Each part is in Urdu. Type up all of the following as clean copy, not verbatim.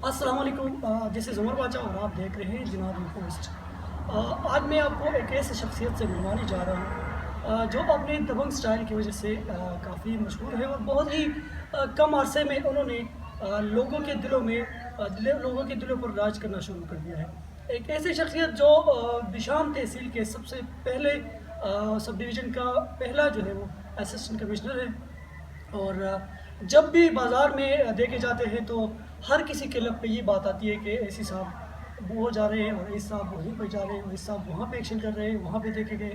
السلام علیکم، دس از عمر باچا اور آپ دیکھ رہے ہیں جناب پوسٹ۔ آج میں آپ کو ایک ایسے شخصیت سے ملوانے جا رہا ہوں جو اپنے دبنگ سٹائل کی وجہ سے کافی مشہور ہے اور بہت ہی کم عرصے میں انہوں نے لوگوں کے دلوں پر راج کرنا شروع کر دیا ہے۔ ایک ایسی شخصیت جو بشام تحصیل کے سب سے پہلے سب ڈویژن کا پہلا جو ہے وہ اسسٹنٹ کمشنر ہے، اور جب بھی بازار میں دیکھے جاتے ہیں تو ہر کسی کے لب پہ یہ بات آتی ہے کہ اے سی صاحب وہ جا رہے ہیں اور اے سی صاحب وہیں پہ جا رہے ہیں، اے سی صاحب وہاں پہ ایکشن کر رہے ہیں، وہاں پہ دیکھے گئے۔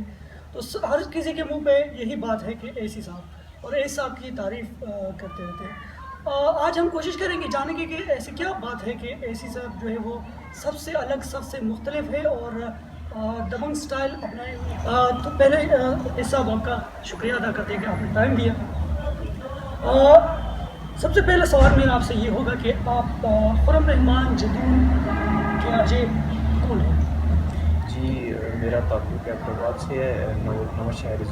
تو ہر کسی کے منہ پہ یہی بات ہے کہ اے سی صاحب، اور اے سی صاحب کی تعریف کرتے رہتے ہیں۔ آج ہم کوشش کریں گے جاننے کی کہ ایسی کیا بات ہے کہ اے سی صاحب جو ہے وہ سب سے الگ، سب سے مختلف ہے اور دبنگ سٹائل اپنائے ہوئے۔ تو پہلے اے سی صاحب آپ کا شکریہ ادا کرتے ہیں کہ آپ نے ٹائم دیا۔ سب سے پہلا سوال میرا آپ سے یہ ہوگا کہ آپ خرم رحمان جدون کے آجے کون ہیں؟ جی میرا تعلق احمدآباد سے ہے، نور شہر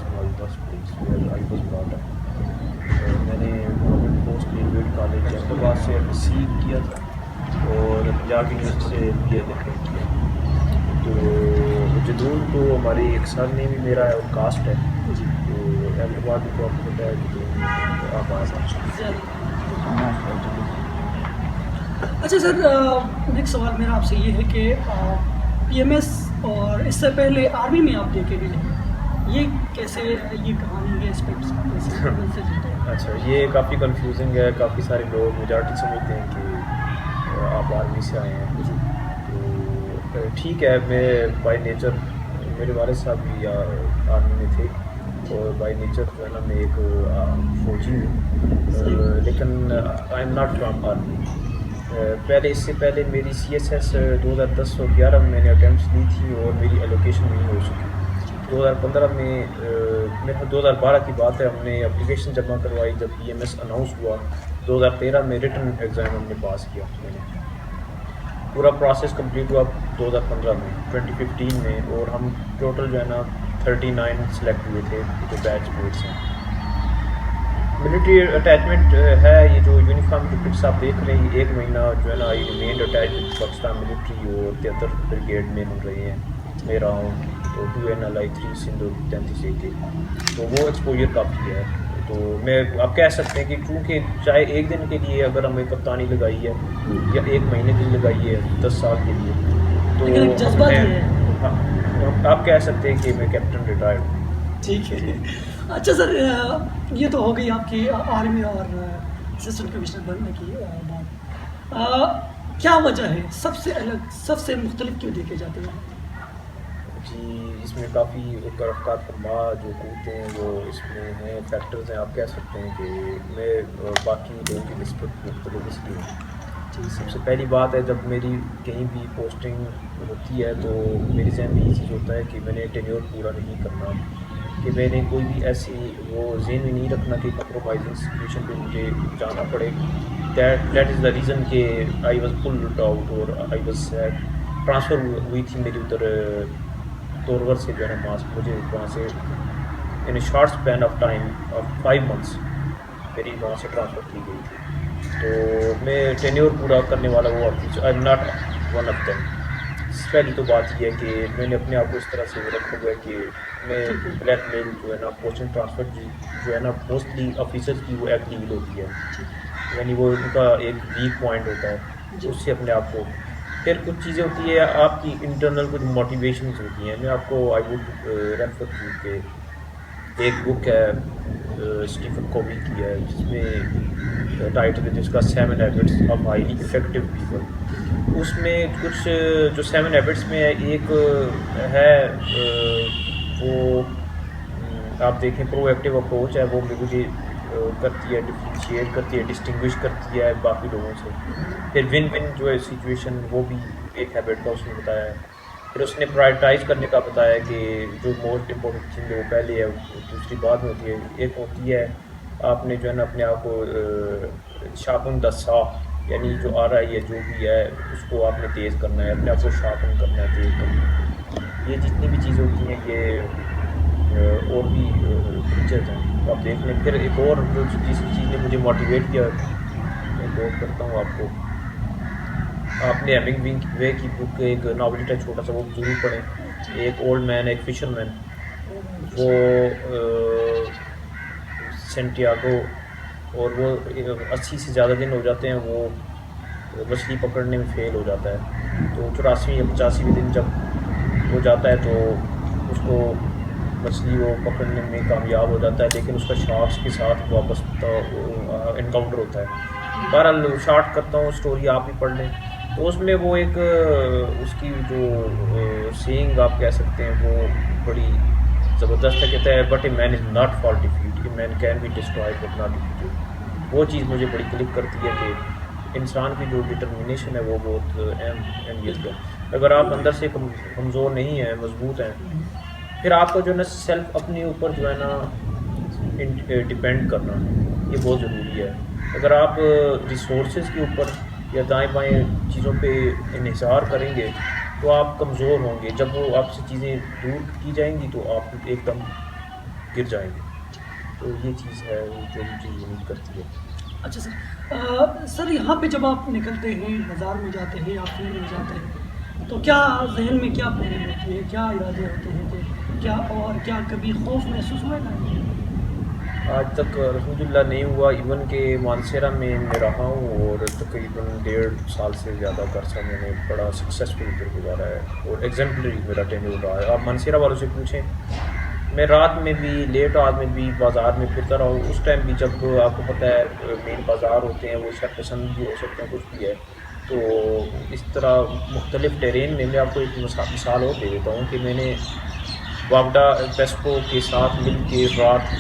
میں نے government post graduate college Ahmedabad سے ریسیو کیا تھا اور پنجاب یونیورسٹی سے بی ایڈ کیا۔ تو جدون تو ہماری ایک سر نے بھی میرا ہے اور کاسٹ ہے، تو احمدآباد کو آپ کو پتہ ہے جدون آباد ہے۔ اچھا سر، نیکسٹ سوال میرا آپ سے یہ ہے کہ پی ایم ایس اور اس سے پہلے آرمی میں آپ دیکھے گئے ہیں، یہ کیسے، یہ کہانی، یہ اسپیکٹس کیسے سے جڑتے ہیں؟ اچھا، یہ کافی کنفیوزنگ ہے، کافی سارے لوگ میجارٹی سمجھتے ہیں کہ آپ آرمی سے آئے ہیں۔ تو ٹھیک ہے، میں بائی نیچر، میرے والد صاحب بھی آرمی میں تھے اور بائی نیچر جو ہے نا میں ایک فوجی ہوں، لیکن I am not from army. پہلے اس سے پہلے میری سی ایس ایس 2010 اور 11 میں نے اٹیمپٹس لی تھی اور میری ایلوکیشن نہیں ہو سکی۔ 2015 میں 2012 کی بات ہے، ہم نے اپلیکیشن جمع کروائی جب پی ایم ایس اناؤنس ہوا۔ 2013 میں ریٹن ایگزام ہم نے پاس کیا، میں نے پورا پروسیس کمپلیٹ ہوا 2015 میں 2015 میں، اور ہم ٹوٹل جو ہے نا 39 سلیکٹ ہوئے تھے جو بیچ میٹس ہیں۔ ملٹری اٹیچمنٹ ہے، یہ جو یونیفارم کے پکس آپ دیکھ رہے ہیں، 1 مہینہ جو ہے نا I remained attach with Pakistan military, اور 73 بریگیڈ میں ہم رہے ہیں، میں رہا ہوں، تو 2 NLI 3 سندھ اور 33 AK، تو وہ ایکسپوجر کافی ہے۔ تو میں آپ کہہ سکتے ہیں کہ چونکہ چاہے ایک دن کے لیے اگر ہمیں کپتانی لگائی ہے یا 1 مہینے کے لیے لگائی ہے 10 سال کے لیے، تو لیکن ایک جذبہ میں ہے۔ آپ کہہ سکتے ہیں کہ میں کیپٹن ریٹائرڈ ہوں۔ ٹھیک ہے، اچھا سر، یہ تو ہو گئی آپ کی آرمی اور اسسٹنٹ کمشنر بننے کی بات۔ کیا وجہ ہے سب سے الگ، سب سے مختلف کیوں دیکھے جاتے ہیں؟ جی، اس میں کافی رفتار فرما جو قوتیں ہیں وہ اس میں ہیں، فیکٹرز ہیں، آپ کہہ سکتے ہیں کہ میں باقی لوگوں کی نسبت مختلف اس لیے ہوں۔ سب سے پہلی بات ہے، جب میری کہیں بھی پوسٹنگ ہوتی ہے تو میری ذہن میں یہ چیز ہوتا ہے کہ میں نے ٹینیور پورا نہیں کرنا، کہ میں نے کوئی بھی ایسی وہ ذہن میں نہیں رکھنا کہ کمپرومائزنگ سچویشن پہ مجھے جانا پڑے۔ دیٹ از دا ریزن کہ آئی واز پلڈ آؤٹ، اور آئی واز ٹرانسفر ہوئی تھی میری ادھر تورور سے جو ہے نا مجھے وہاں سے in short span of time of 5 months میری وہاں سے ٹرانسفر کی گئی تھی۔ تو میں ٹینیور پورا کرنے والا وہ I am not one of them. پہلی تو بات یہ ہے کہ میں نے اپنے آپ کو اس طرح سے رکھا ہوا ہے کہ میں بلیک میل جو ہے نا پوسٹنگ ٹرانسفر کی جو ہے نا موسٹلی آفیسر کی وہ ایک ڈیل ہوتی ہے، یعنی وہ ان کا ایک ویک پوائنٹ ہوتا ہے، اس سے اپنے آپ کو پھر کچھ چیزیں ہوتی ہے آپ کی انٹرنل کچھ موٹیویشنز ہوتی ہیں۔ میں آپ کو آئی ووڈ ریفر ٹو کہ ایک بک ہے اسٹیفن کووی کی ہے، جس میں ٹائٹل ہے جس کا 7 Habits of Highly Effective People۔ اس میں کچھ جو 7 Habits میں ہے، ایک ہے وہ آپ دیکھیں پرو ایکٹیو اپروچ ہے، وہ مجھے کرتی ہے، ڈفرینشیٹ کرتی ہے، ڈسٹنگوش کرتی ہے باقی لوگوں سے۔ پھر ون ون جو ہے سچویشن، وہ بھی ایک ہیبٹ کا اس نے بتایا ہے۔ پھر اس نے پرائرٹائز کرنے کا بتایا کہ جو موسٹ امپورٹنٹ تھنگ ہے وہ پہلے ہے، دوسری بعد میں ہوتی ہے۔ ایک ہوتی ہے آپ نے جو ہے نا اپنے آپ کو شارپن دا سا، یعنی جو آ رہا ہے یا جو بھی ہے اس کو آپ نے تیز کرنا ہے، اپنے آپ کو شارپن کرنا ہے، تیز کرنا ہے۔ یہ جتنی بھی چیزیں ہوتی ہیں یہ اور بھی فیچرز ہیں، آپ دیکھ لیں۔ پھر ایک اور جو جس چیز نے مجھے موٹیویٹ کیا، میں کوٹ کرتا ہوں آپ کو آپ نے ہیمنگ وے کی بک ایک ناول ہے چھوٹا سا، وہ ضرور پڑھیں، ایک اولڈ مین ایک فشر مین. وہ سینٹیاگو، اور وہ 80 سے زیادہ دن ہو جاتے ہیں وہ مچھلی پکڑنے میں فیل ہو جاتا ہے. تو 84ویں یا 85ویں دن جب وہ جاتا ہے تو اس کو مچھلی وہ پکڑنے میں کامیاب ہو جاتا ہے، لیکن اس کا شارکس کے ساتھ واپس انکاؤنٹر ہوتا ہے. بہرحال شارٹ کرتا ہوں، اسٹوری آپ بھی پڑھ لیں. تو اس میں وہ ایک اس کی جو سینگ آپ کہہ سکتے ہیں وہ بڑی زبردست ہے. کہتا ہے but a man is not for defeat, a man can be destroyed but not defeated. وہ چیز مجھے بڑی کلک کرتی ہے کہ انسان کی جو ڈٹرمنیشن ہے وہ بہت اہمیت ہے. اگر آپ اندر سے کمزور نہیں ہیں، مضبوط ہیں، پھر آپ کو جو ہے نا سیلف اپنے اوپر جو ہے نا ڈپینڈ کرنا یہ بہت ضروری ہے. اگر آپ ریسورسز کے اوپر یا دائیں بائیں چیزوں پہ انحصار کریں گے تو آپ کمزور ہوں گے. جب وہ آپ سے چیزیں دور کی جائیں گی تو آپ ایک دم گر جائیں گے. تو یہ چیز ہے جو مجھے یونیک کرتی ہے. اچھا سر، سر یہاں پہ جب آپ نکلتے ہیں، بازار میں جاتے ہیں یا فیلڈ میں جاتے ہیں، تو کیا ذہن میں کیا پلاننگ ہوتی ہے، کیا ارادے ہوتے ہیں کہ کیا، اور کیا کبھی خوف محسوس ہوا ہے؟ آج تک الحمدللہ نہیں ہوا. ایون کہ مانسیرا میں رہا ہوں اور تقریباً 1.5 سال سے زیادہ کا عرصہ میں نے بڑا سکسیزفل ادھر گزارا ہے اور ایگزمپلری میرا ٹینیور رہا ہے. آپ مانسیرا والوں سے پوچھیں، میں رات میں بھی لیٹ رات میں بھی بازار میں پھرتا رہا ہوں. اس ٹائم بھی جب آپ کو پتہ ہے مین بازار ہوتے ہیں وہ شاید پسند بھی ہو سکتے ہیں، کچھ بھی ہے. تو اس طرح مختلف ٹیرین میں آپ کو ایک مثال اور دے دیتا ہوں کہ میں نے واگڈا پیسکو کے ساتھ مل کے رات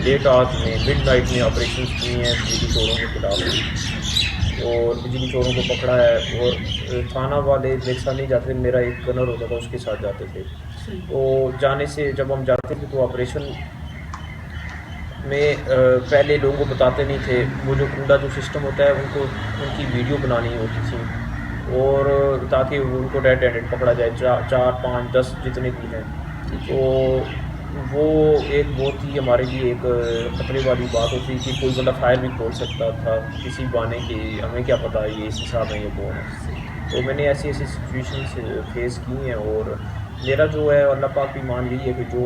لیٹ رات میں مڈ نائٹ میں آپریشنز کیے ہیں بجلی چوروں کے خلاف، اور بجلی چوروں کو پکڑا ہے. اور تھانہ والے میرے ساتھ نہیں جاتے تھے، میرا ایک گنر ہوتا تھا اس کے ساتھ جاتے تھے. تو جانے سے جب ہم جاتے تھے تو آپریشن میں پہلے لوگوں کو بتاتے نہیں تھے. وہ جو کنڈا جو سسٹم ہوتا ہے ان کو ان کی ویڈیو بنانی ہوتی تھی اور تاکہ ان کو ریڈ ہینڈڈ پکڑا جائے، 4 5 10 جتنے بھی ہیں. تو وہ ایک بہت ہی ہمارے لیے ایک خطرے والی بات ہوتی کہ کوئی بندہ فائر بھی کھول سکتا تھا کسی بہانے کے، ہمیں کیا پتہ یہ اس حساب میں یہ کون ہے. تو میں نے ایسی ایسی سچویشنز فیس کی ہیں اور میرا جو ہے اللہ پاک بھی مان لی ہے کہ جو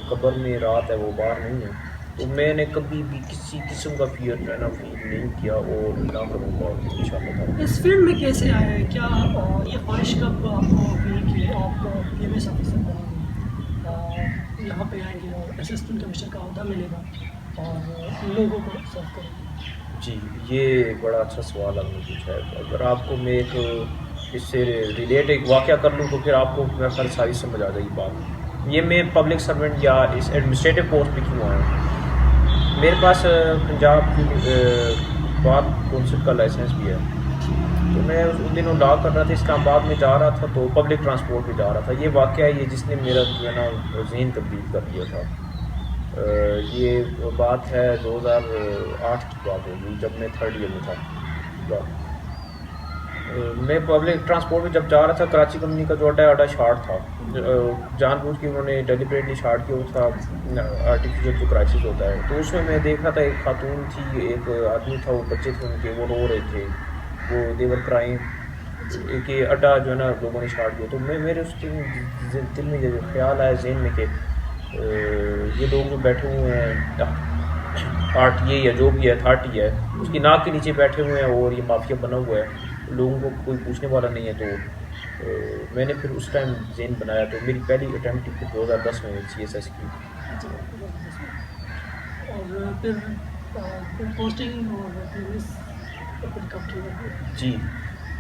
قبر میں رات ہے وہ باہر نہیں ہے. تو میں نے کبھی بھی کسی قسم کا فیئر جو ہے نا فیل نہیں کیا اور نہ کروں گا انشاءاللہ تعالی. اس فیلڈ میں کیسے آئے ہیں؟ کیا یہ خواہش کب آپ کو ہوئی کہ آپ پی ایم ایس آفیسر بنیں گے، یہاں پہ آئیں گے اور اسسٹنٹ کمشنر کا عہدہ ملے گا اور لوگوں کو سرو کریں گے؟ جی یہ بڑا اچھا سوال آپ نے پوچھا ہے. اگر آپ کو میں ایک اس سے ریلیٹ ایک واقعہ کر لوں تو پھر آپ کو میرا خیال ساری سمجھ آ جائے گی بات. یہ میں پبلک سرونٹ یا اس ایڈمنسٹریٹو پوسٹ پہ کیوں آیا ہوں. میرے پاس پنجاب کی بار کونسل کا لائسنس بھی ہے. تو میں ان دنوں لا کر رہا تھا، اسلام آباد میں جا رہا تھا تو پبلک ٹرانسپورٹ پہ جا رہا تھا. یہ واقعہ ہے یہ جس نے میرا جو ہے نا ذہن تبدیل کر دیا تھا. یہ بات ہے 2008 کی بات ہوگی جب میں 3rd ایئر میں تھا. میں پبلک ٹرانسپورٹ میں جب جا رہا تھا، کراچی کمپنی کا جو اڈا شارٹ تھا، جان بوجھ کے انہوں نے ڈیلیبریٹلی شارٹ کیا. وہ تھا آرٹیفیشل جو کرائسس ہوتا ہے. تو اس میں دیکھ رہا تھا ایک خاتون تھی، ایک آدمی تھا، وہ بچے تھے ان کے، وہ رو رہے تھے، وہ دیور کرائم کہ اڈا جو ہے نا لوگوں نے شارٹ کیا. تو میرے اس دل میں یہ خیال آیا ذہن میں کہ یہ لوگ جو بیٹھے ہوئے ہیں آرٹ یہ یا جو بھی ہے اتھارٹی ہے اس کی ناک کے نیچے بیٹھے ہوئے ہیں اور یہ مافیا بنا ہوا ہے، لوگوں کو کوئی پوچھنے والا نہیں ہے. تو میں نے پھر اس ٹائم ذہن بنایا. تو میری پہلی اٹیمپٹ پھر 2010 میں CSS کی. اور پھر پوسٹنگ اور پھر کب کی؟ جی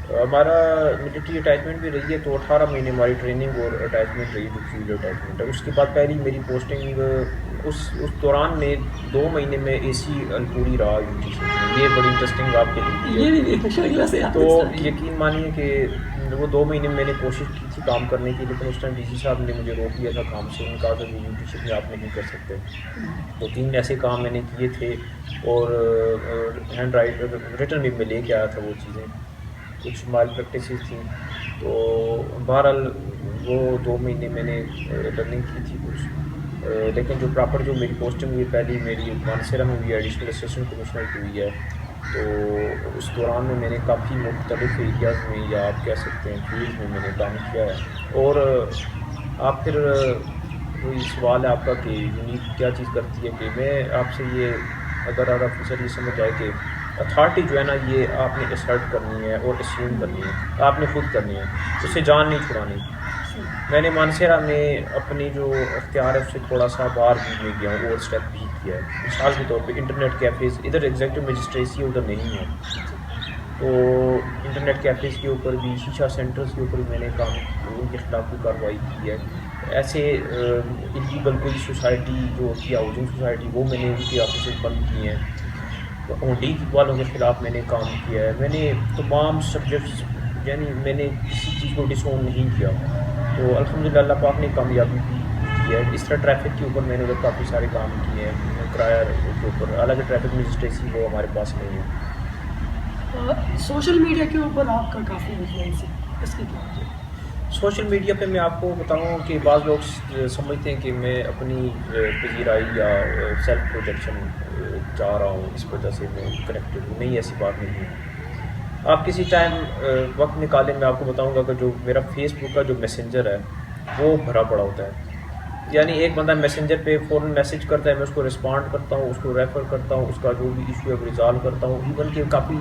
ہمارا ملٹری اٹیچمنٹ بھی رہی ہے تو 18 مہینے ہماری ٹریننگ اور اٹیچمنٹ رہی جو فیلڈ اٹیچمنٹ ہے. اس کے بعد پہلی میری پوسٹنگ اس دوران میں 2 مہینے میں AC الپوری رہا UTC میں. یہ بڑی انٹرسٹنگ آپ کے لیے. تو یقین مانیے کہ وہ 2 مہینے میں نے کوشش کی تھی کام کرنے کی، لیکن اس ٹائم DC صاحب نے مجھے روک دیا تھا کام سے. ان کا کہ UTC میں آپ نہیں کر سکتے. تو 3 ایسے کام میں نے کیے تھے اور ہینڈ ریٹن بھی میں لے کے آیا تھا وہ چیزیں، کچھ مال پریکٹسز تھیں. تو بہرحال وہ 2 مہینے میں نے لرننگ کی تھی کچھ. لیکن جو پراپر جو میری پوسٹنگ ہوئی پہلی میری مانسیرا میں ہوئی ہے، ایڈیشنل اسسٹنٹ کمشنر کی ہوئی ہے. تو اس دوران میں نے کافی مختلف ایریاز میں یا آپ کہہ سکتے ہیں فیلڈ میں نے کام کیا ہے. اور آپ پھر وہی سوال ہے آپ کا کہ یونیک کیا چیز کرتی ہے کہ میں آپ سے یہ اگر آفیسر یہ سمجھ آئے کہ اتھارٹی جو ہے نا یہ آپ نے اسرٹ کرنی ہے اور اسیوم کرنی ہے، آپ نے خود کرنی ہے، اس سے جان نہیں چھڑانی. میں نے مانسہرہ میں اپنی جو اختیار ہے اس سے تھوڑا سا باہر بھی میں گیا ہوں، اور اسٹیپ بھی کیا ہے. مثال کے طور پہ انٹرنیٹ کیفیز، ادھر ایگزیکٹو مجسٹریسی ادھر نہیں ہے، تو انٹرنیٹ کیفیز کے اوپر بھی، شیشہ سینٹرز کے اوپر بھی میں نے کام ان کے خلاف بھی کارروائی کی ہے. ایسے اللیگل کوئی سوسائٹی جو ہوتی ہے ہاؤسنگ سوسائٹی، وہ میں نے ان کے آفیسز بند کیے ہیں. اونڈی والوں کے خلاف میں نے کام کیا ہے. میں نے تمام سبجیکٹس، یعنی میں نے کسی چیز کو ڈس اون نہیں کیا. تو الحمدللہ اللہ پاک نے کامیابی بھی دی ہے. اس طرح ٹریفک کے اوپر میں نے ادھر کافی سارے کام کیے ہیں، کرایہ کے اوپر. حالانکہ ٹریفک مجسٹریسی وہ ہمارے پاس نہیں ہے. سوشل میڈیا کے اوپر آپ کا کافی انفلوئنس ہے، اس کی کیا وجہ ہے؟ سوشل میڈیا پہ میں آپ کو بتاؤں کہ بعض لوگ سمجھتے ہیں کہ میں اپنی پذیرائی یا سیلف پروجیکشن چاہ رہا ہوں، اس وجہ سے میں کنیکٹڈ ہوں. نہیں، ایسی بات نہیں ہے. آپ کسی ٹائم وقت نکالیں، میں آپ کو بتاؤں گا کہ جو میرا فیس بک کا جو میسنجر ہے وہ بھرا پڑا ہوتا ہے. یعنی ایک بندہ میسنجر پہ فوراً میسج کرتا ہے، میں اس کو رسپانڈ کرتا ہوں، اس کو ریفر کرتا ہوں، اس کا جو بھی ایشو ہے وہ ریزالو کرتا ہوں. ایون کہ کافی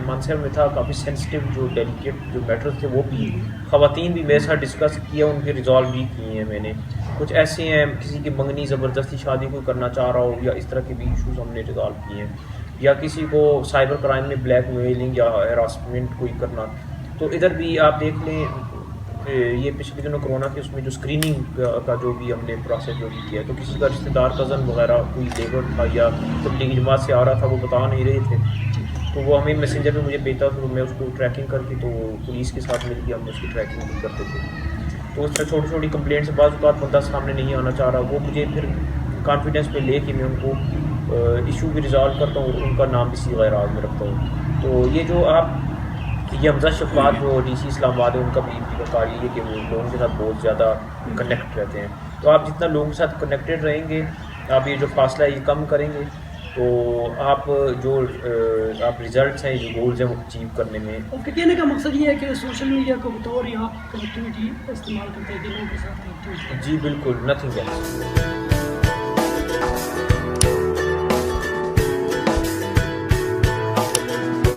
مانسہر میں تھا، کافی سینسٹیو جو ڈیلیکیٹ جو میٹرز تھے وہ بھی خواتین بھی میرے ساتھ ڈسکس کیا، ان کے ریزالو بھی کیے ہیں میں نے. کچھ ایسے ہیں کسی کی منگنی زبردستی شادی کوئی کرنا چاہ رہا ہو یا اس طرح کے بھی ایشوز ہم نے ریزالو کیے ہیں. یا کسی کو سائبر کرائم میں بلیک میلنگ یا ہراسمنٹ کوئی کرنا، تو ادھر بھی آپ دیکھ لیں. یہ پچھلے دنوں کرونا کے اس میں جو اسکریننگ کا جو بھی ہم نے پروسیس جو بھی کیا ہے، تو کسی کا رشتہ دار کزن وغیرہ کوئی لیبر تھا یا تبلیغی جماعت سے آ رہا تھا، وہ بتا نہیں رہے تھے، تو وہ ہمیں میسنجر پہ مجھے بھیجتا تھا، تو میں اس کو ٹریکنگ کر کے، تو پولیس کے ساتھ مل کے ہم اس کی ٹریکنگ بھی کرتے تھے. تو اس طرح چھوٹی چھوٹی کمپلینٹس بعض اوقات بندہ سامنے نہیں آنا چاہ رہا، وہ مجھے پھر کانفیڈنس پہ لے کے میں ان کو ایشو بھی ریزالو کرتا ہوں اور ان کا نام بھی صیغہ راز میں رکھتا ہوں. تو یہ جو آپ یہ حمزہ شفاعت جو ڈی سی اسلام آباد ہے، ان کا بھی کار یہ ہے کہ وہ لوگوں کے ساتھ بہت زیادہ کنیکٹ رہتے ہیں. تو آپ جتنا لوگوں کے ساتھ کنیکٹڈ رہیں گے، آپ یہ جو فاصلہ ہے یہ کم کریں گے، تو آپ جو آپ ریزلٹس ہیں، جو گولز ہیں وہ اچیو کرنے میں. آپ کے کہنے کا مقصد یہ ہے کہ سوشل میڈیا کو بطور یا کنیکٹیوٹی استعمال کرتے ہیں کہ لوگوں کے ساتھ کنیکٹیوٹی. جی بالکل، نتھنگ ایلس.